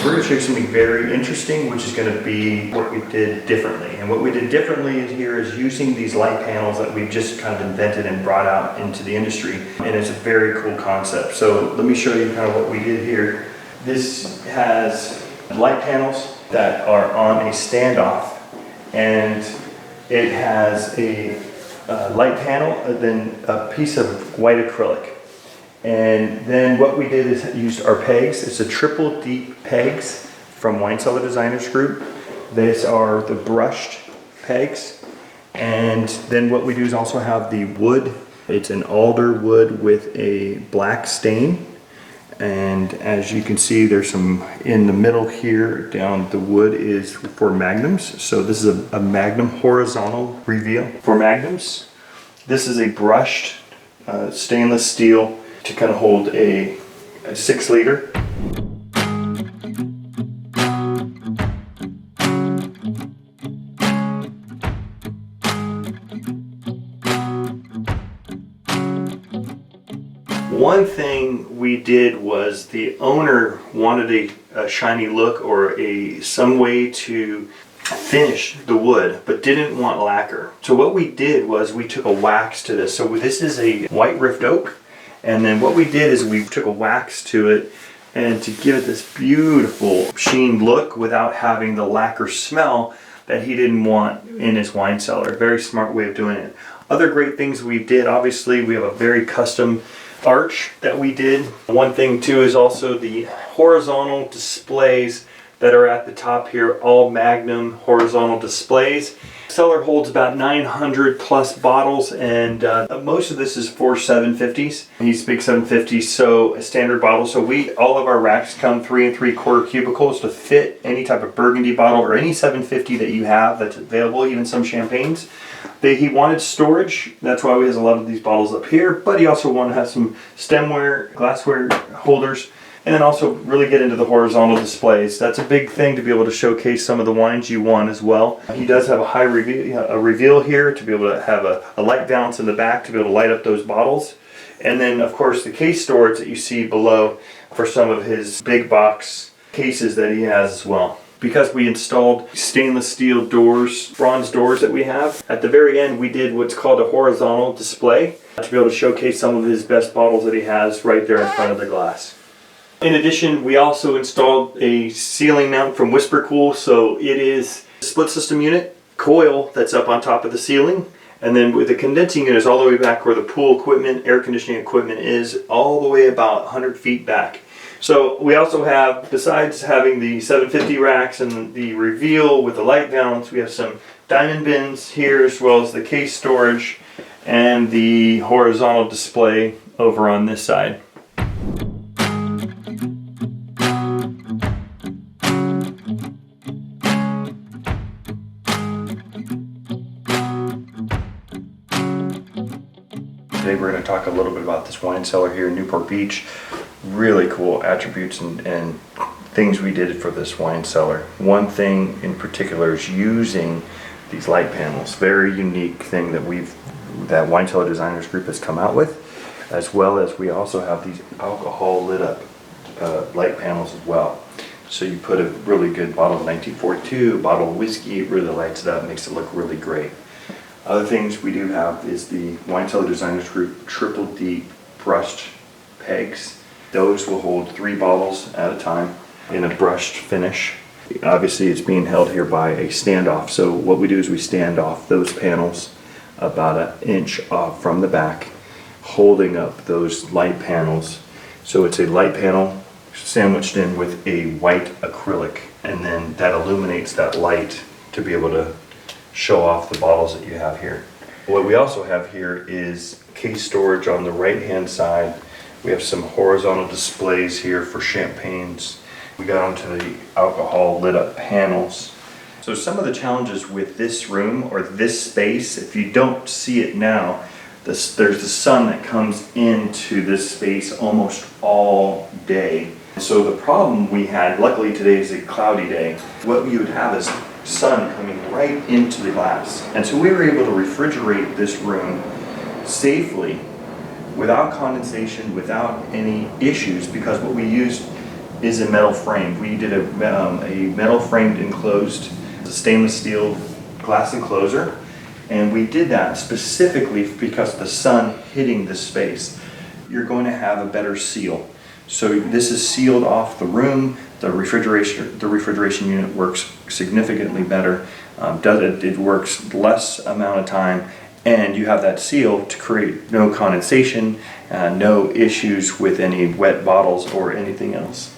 we're going to show you something very interesting, which is going to be what we did differently. And what we did differently here is using these light panels that we've just kind of invented and brought out into the industry. And it's a very cool concept. So let me show you kind of what we did here. This has light panels that are on a standoff, and it has a light panel, then a piece of white acrylic. And then what we did is used our pegs. It's a triple deep pegs from Cellar Designers Group. These are the brushed pegs. And then what we do is also have the wood. It's an alder wood with a black stain. And as you can see, there's some in the middle here down the wood is for magnums. So this is a magnum horizontal reveal for magnums. This is a brushed stainless steel to kind of hold a 6 liter. One thing we did was the owner wanted a shiny look or some way to finish the wood, but didn't want lacquer. So what we did was we took a wax to this. So this is a white rift oak. And then what we did is we took a wax to it, and to give it this beautiful sheen look without having the lacquer smell that he didn't want in his wine cellar. Very smart way of doing it. Other great things we did, obviously we have a very custom arch that we did. One thing too is also the horizontal displays that are at the top here, all Magnum horizontal displays. Cellar holds about 900 plus bottles, and most of this is for 750s. These big 750s, so a standard bottle. So all of our racks come 3 3/4 cubicles to fit any type of Burgundy bottle or any 750 that you have that's available, even some champagnes. He wanted storage, that's why we have a lot of these bottles up here, but he also wanted to have some stemware, glassware holders, and then also really get into the horizontal displays. That's a big thing to be able to showcase some of the wines you want as well. He does have a high reveal here to be able to have a light valance in the back to be able to light up those bottles. And then of course the case storage that you see below for some of his big box cases that he has as well. Because we installed stainless steel doors, bronze doors that we have, at the very end we did what's called a horizontal display to be able to showcase some of his best bottles that he has right there in front of the glass. In addition, we also installed a ceiling mount from Whisper Cool. So it is a split system unit, coil that's up on top of the ceiling, and then with the condensing unit is all the way back where the pool equipment, air conditioning equipment is, all the way about 100 feet back. So we also have, besides having the 750 racks and the reveal with the light valance, we have some diamond bins here, as well as the case storage and the horizontal display over on this side. Today we're going to talk a little bit about this wine cellar here in Newport Beach. Really cool attributes and things we did for this wine cellar. One thing in particular is using these light panels. Very unique thing that Wine Cellar Designers Group has come out with, as well as we also have these alcohol lit up light panels as well. So you put a really good bottle of 1942, a bottle of whiskey, it really lights it up, makes it look really great. Other things we do have is the Wine Cellar Designers Group triple deep brushed pegs. Those will hold 3 bottles at a time in a brushed finish. Obviously it's being held here by a standoff. So what we do is we stand off those panels about 1 inch off from the back, holding up those light panels. So it's a light panel sandwiched in with a white acrylic, and then that illuminates that light to be able to show off the bottles that you have here. What we also have here is case storage on the right hand side. We have some horizontal displays here for champagnes. We got onto the alcohol lit up panels. So some of the challenges with this room or this space, if you don't see it now, there's the sun that comes into this space almost all day. So the problem we had, luckily today is a cloudy day, what you would have is sun coming right into the glass. And so we were able to refrigerate this room safely without condensation, without any issues, because what we used is a metal frame. We did a metal framed enclosed stainless steel glass enclosure, and we did that specifically because of the sun hitting this space. You're going to have a better seal. So this is sealed off the room. The refrigeration unit works significantly better. It works less amount of time, and you have that seal to create no condensation, no issues with any wet bottles or anything else.